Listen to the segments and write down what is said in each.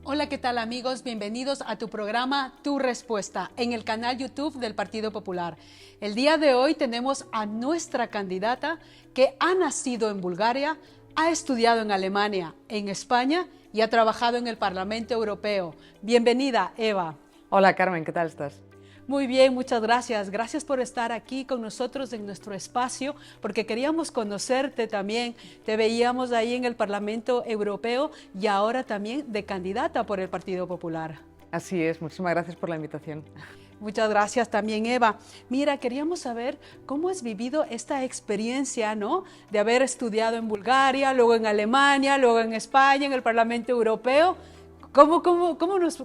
Hola, ¿qué tal amigos? Bienvenidos a tu programa Tu Respuesta en el canal YouTube del Partido Popular. El día de hoy tenemos a nuestra candidata que ha nacido en Bulgaria, ha estudiado en Alemania, en España y ha trabajado en el Parlamento Europeo. Bienvenida, Eva. Hola Carmen, ¿qué tal estás? Muy bien, muchas gracias. Gracias por estar aquí con nosotros en nuestro espacio, porque queríamos conocerte también. Te veíamos ahí en el Parlamento Europeo y ahora también de candidata por el Partido Popular. Así es, muchísimas gracias por la invitación. Muchas gracias también, Eva. Mira, queríamos saber cómo has vivido esta experiencia, ¿no? De haber estudiado en Bulgaria, luego en Alemania, luego en España, en el Parlamento Europeo.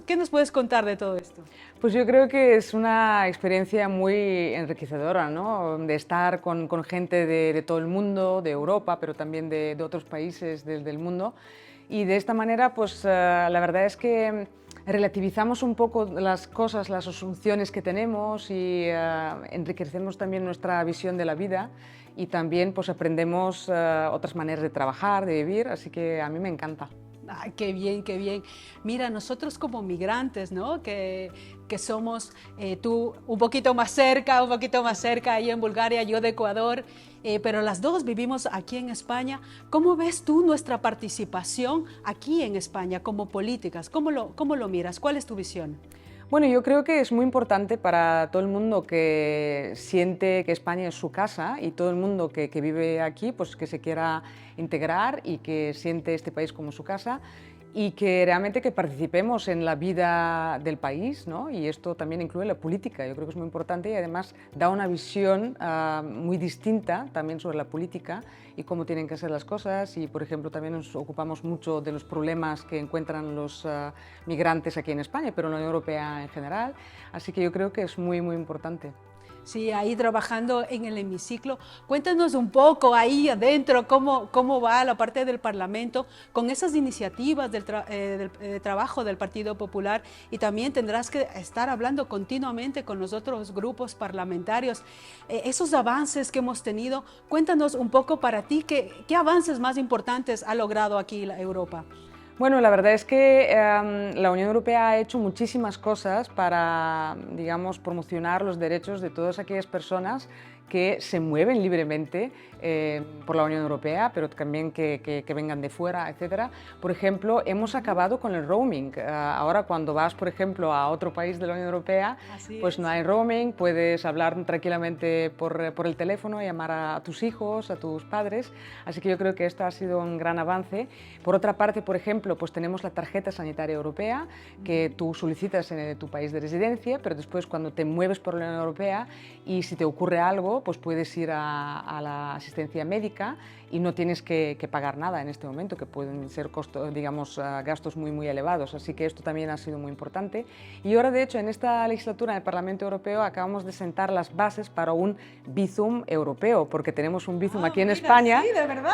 ¿Qué nos puedes contar de todo esto? Pues yo creo que es una experiencia muy enriquecedora, ¿no? De estar con gente de todo el mundo, de Europa, pero también de otros países del mundo. Y de esta manera, pues la verdad es que relativizamos un poco las cosas, las asunciones que tenemos y enriquecemos también nuestra visión de la vida y también pues aprendemos otras maneras de trabajar, de vivir, así que a mí me encanta. Ay, qué bien, qué bien. Mira, nosotros como migrantes, ¿no? Que somos tú un poquito más cerca, ahí en Bulgaria, yo de Ecuador, pero las dos vivimos aquí en España. ¿Cómo ves tú nuestra participación aquí en España como políticas? ¿Cómo lo miras? ¿Cuál es tu visión? Bueno, yo creo que es muy importante para todo el mundo que siente que España es su casa y todo el mundo que vive aquí, pues que se quiera integrar y que siente este país como su casa y que realmente que participemos en la vida del país, ¿no? Y esto también incluye la política, yo creo que es muy importante y además da una visión muy distinta también sobre la política y cómo tienen que ser las cosas y, por ejemplo, también nos ocupamos mucho de los problemas que encuentran los migrantes aquí en España, pero en la Unión Europea en general, así que yo creo que es muy, muy importante. Sí, ahí trabajando en el hemiciclo. Cuéntanos un poco ahí adentro cómo va la parte del Parlamento con esas iniciativas del trabajo del Partido Popular y también tendrás que estar hablando continuamente con los otros grupos parlamentarios. Esos avances que hemos tenido, cuéntanos un poco para ti, ¿qué avances más importantes ha logrado aquí la Europa? Bueno, la verdad es que la Unión Europea ha hecho muchísimas cosas para, digamos, promocionar los derechos de todas aquellas personas que se mueven libremente por la Unión Europea, pero también que vengan de fuera, etc. Por ejemplo, hemos acabado con el roaming. Ahora cuando vas, por ejemplo, a otro país de la Unión Europea, pues no hay roaming, puedes hablar tranquilamente por el teléfono, llamar a tus hijos, a tus padres, así que yo creo que esto ha sido un gran avance. Por otra parte, por ejemplo, pues tenemos la tarjeta sanitaria europea que tú solicitas en tu país de residencia, pero después cuando te mueves por la Unión Europea y si te ocurre algo, pues puedes ir a la asistencia médica y no tienes que pagar nada en este momento, que pueden ser costos, digamos, gastos muy, muy elevados. Así que esto también ha sido muy importante. Y ahora, de hecho, en esta legislatura del Parlamento Europeo acabamos de sentar las bases para un Bizum europeo, porque tenemos un Bizum aquí en España, ¿sí, de verdad?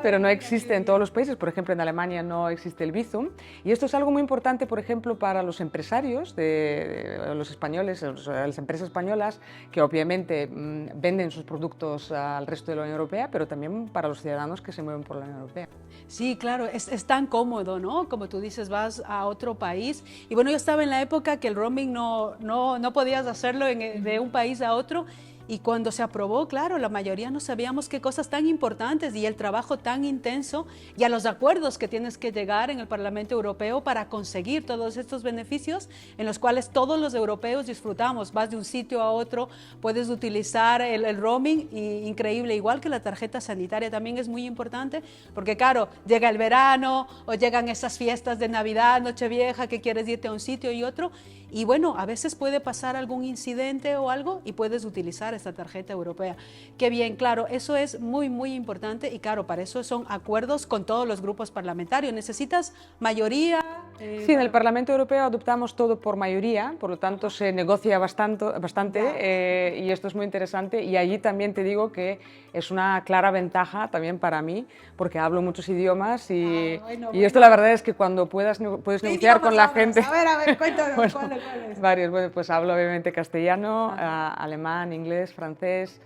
pero no existe en todos los países. Por ejemplo, en Alemania no existe el Bizum. Y esto es algo muy importante, por ejemplo, para los empresarios, de los españoles, las empresas españolas, que obviamente venden sus productos al resto de la Unión Europea, pero también para los ciudadanos que se mueven por la Unión Europea. Sí, claro, es tan cómodo, ¿no? Como tú dices, vas a otro país. Y bueno, yo estaba en la época que el roaming no podías hacerlo de un país a otro. Y cuando se aprobó, claro, la mayoría no sabíamos qué cosas tan importantes y el trabajo tan intenso y a los acuerdos que tienes que llegar en el Parlamento Europeo para conseguir todos estos beneficios en los cuales todos los europeos disfrutamos. Vas de un sitio a otro, puedes utilizar el roaming y increíble, igual que la tarjeta sanitaria también es muy importante porque claro, llega el verano o llegan esas fiestas de Navidad, Nochevieja, que quieres irte a un sitio y otro y bueno, a veces puede pasar algún incidente o algo y puedes utilizar esta tarjeta europea. Qué bien, claro, eso es muy, muy importante y claro, para eso son acuerdos con todos los grupos parlamentarios. ¿Necesitas mayoría? Sí, en el Parlamento Europeo adoptamos todo por mayoría, por lo tanto se negocia bastante y esto es muy interesante y allí también te digo que es una clara ventaja también para mí porque hablo muchos idiomas y esto la verdad es que cuando puedes negociar con la gente... A ver, cuéntanos, bueno, ¿cuál es? Varios, bueno, pues hablo obviamente castellano, alemán, inglés, francés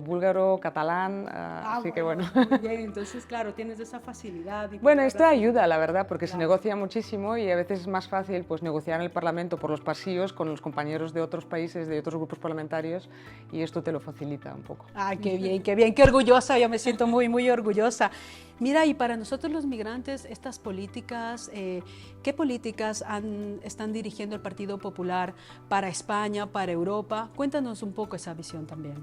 búlgaro, catalán, así que bueno. Muy bien, entonces claro, tienes esa facilidad. Bueno, esto ayuda, la verdad, porque se negocia muchísimo y a veces es más fácil pues, negociar en el Parlamento por los pasillos con los compañeros de otros países, de otros grupos parlamentarios, y esto te lo facilita un poco. Ah, qué bien, qué orgullosa, yo me siento muy, muy orgullosa. Mira, y para nosotros los migrantes, estas políticas, ¿qué políticas están dirigiendo el Partido Popular para España, para Europa? Cuéntanos un poco esa visión también.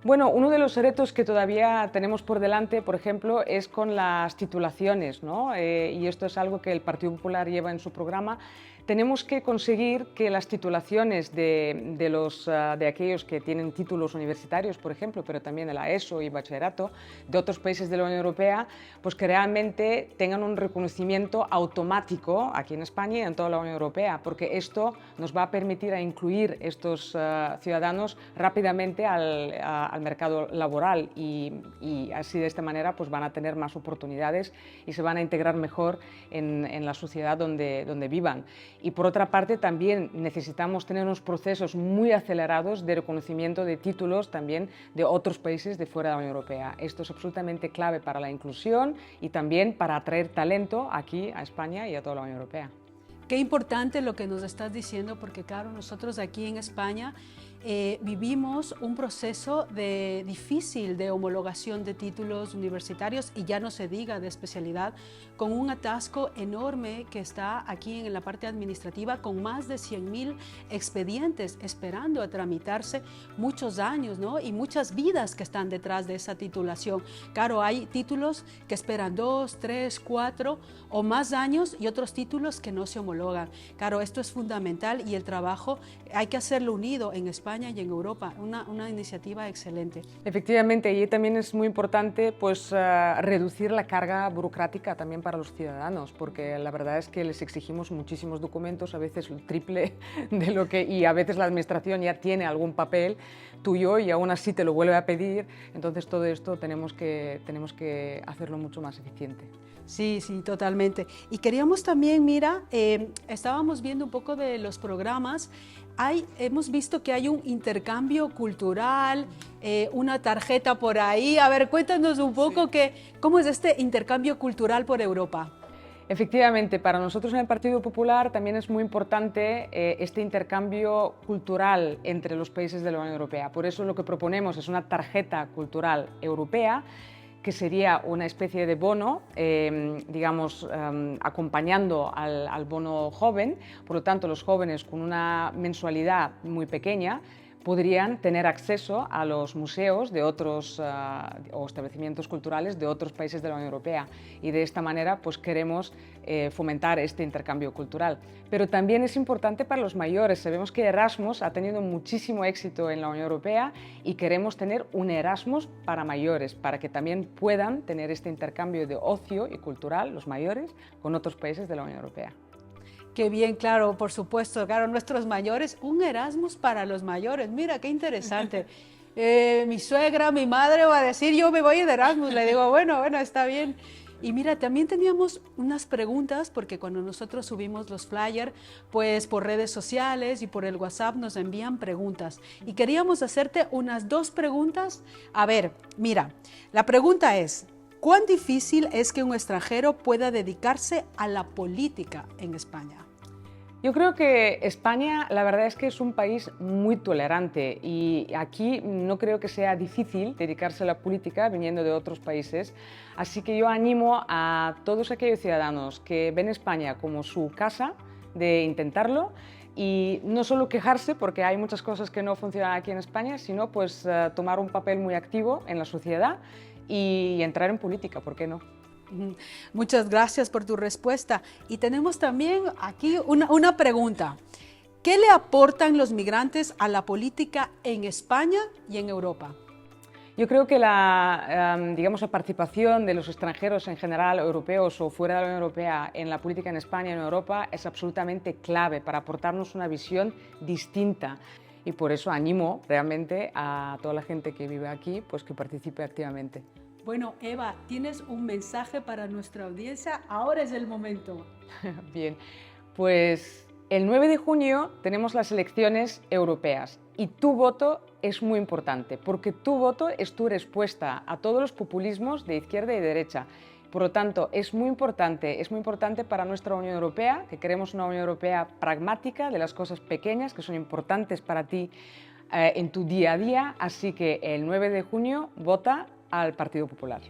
Bueno, uno de los retos que todavía tenemos por delante, por ejemplo, es con las titulaciones, ¿no? Y esto es algo que el Partido Popular lleva en su programa. Tenemos que conseguir que las titulaciones de aquellos que tienen títulos universitarios, por ejemplo, pero también de la ESO y bachillerato, de otros países de la Unión Europea, pues que realmente tengan un reconocimiento automático aquí en España y en toda la Unión Europea, porque esto nos va a permitir a incluir estos ciudadanos rápidamente al mercado laboral y así de esta manera pues van a tener más oportunidades y se van a integrar mejor en la sociedad donde vivan. Y por otra parte también necesitamos tener unos procesos muy acelerados de reconocimiento de títulos también de otros países de fuera de la Unión Europea. Esto es absolutamente clave para la inclusión y también para atraer talento aquí a España y a toda la Unión Europea. Qué importante lo que nos estás diciendo, porque claro, nosotros aquí en España vivimos un proceso difícil de homologación de títulos universitarios y ya no se diga de especialidad, con un atasco enorme que está aquí en la parte administrativa, con más de 100.000 expedientes esperando a tramitarse, muchos años, ¿no? Y muchas vidas que están detrás de esa titulación. Claro, hay títulos que esperan 2, 3, 4 o más años y otros títulos que no se homologan. Claro, esto es fundamental y el trabajo hay que hacerlo unido en España y en Europa, una iniciativa excelente. Efectivamente, y también es muy importante pues, reducir la carga burocrática también para los ciudadanos, porque la verdad es que les exigimos muchísimos documentos, a veces el triple de lo que, y a veces la administración ya tiene algún papel tuyo y aún así te lo vuelve a pedir, entonces todo esto tenemos que hacerlo mucho más eficiente. Sí, sí, totalmente. Y queríamos también, mira, estábamos viendo un poco de los programas. Hemos visto que hay un intercambio cultural, una tarjeta por ahí. A ver, cuéntanos un poco cómo es este intercambio cultural por Europa. Efectivamente, para nosotros en el Partido Popular también es muy importante este intercambio cultural entre los países de la Unión Europea. Por eso lo que proponemos es una tarjeta cultural europea, que sería una especie de bono, digamos, acompañando al bono joven. Por lo tanto, los jóvenes con una mensualidad muy pequeña podrían tener acceso a los museos de otros o establecimientos culturales de otros países de la Unión Europea y de esta manera pues queremos fomentar este intercambio cultural. Pero también es importante para los mayores. Sabemos que Erasmus ha tenido muchísimo éxito en la Unión Europea y queremos tener un Erasmus para mayores, para que también puedan tener este intercambio de ocio y cultural, los mayores, con otros países de la Unión Europea. Qué bien, claro, por supuesto, claro, nuestros mayores, un Erasmus para los mayores, mira, qué interesante. Mi suegra, mi madre va a decir, yo me voy de Erasmus, le digo, bueno, está bien. Y mira, también teníamos unas preguntas, porque cuando nosotros subimos los flyers, pues por redes sociales y por el WhatsApp nos envían preguntas. Y queríamos hacerte unas 2 preguntas. A ver, mira, la pregunta es, ¿cuán difícil es que un extranjero pueda dedicarse a la política en España? Yo creo que España, la verdad es que es un país muy tolerante y aquí no creo que sea difícil dedicarse a la política viniendo de otros países. Así que yo animo a todos aquellos ciudadanos que ven España como su casa de intentarlo y no solo quejarse porque hay muchas cosas que no funcionan aquí en España, sino pues tomar un papel muy activo en la sociedad y entrar en política, ¿por qué no? Muchas gracias por tu respuesta. Y tenemos también aquí una pregunta. ¿Qué le aportan los migrantes a la política en España y en Europa? Yo creo que digamos, la participación de los extranjeros en general, europeos o fuera de la Unión Europea, en la política en España y en Europa es absolutamente clave para aportarnos una visión distinta. Y por eso animo realmente a toda la gente que vive aquí pues que participe activamente. Bueno, Eva, tienes un mensaje para nuestra audiencia. Ahora es el momento. Bien, pues El 9 de junio tenemos las elecciones europeas y tu voto es muy importante porque tu voto es tu respuesta a todos los populismos de izquierda y derecha. Por lo tanto, es muy importante para nuestra Unión Europea, que queremos una Unión Europea pragmática de las cosas pequeñas que son importantes para ti en tu día a día. Así que el 9 de junio vota al Partido Popular.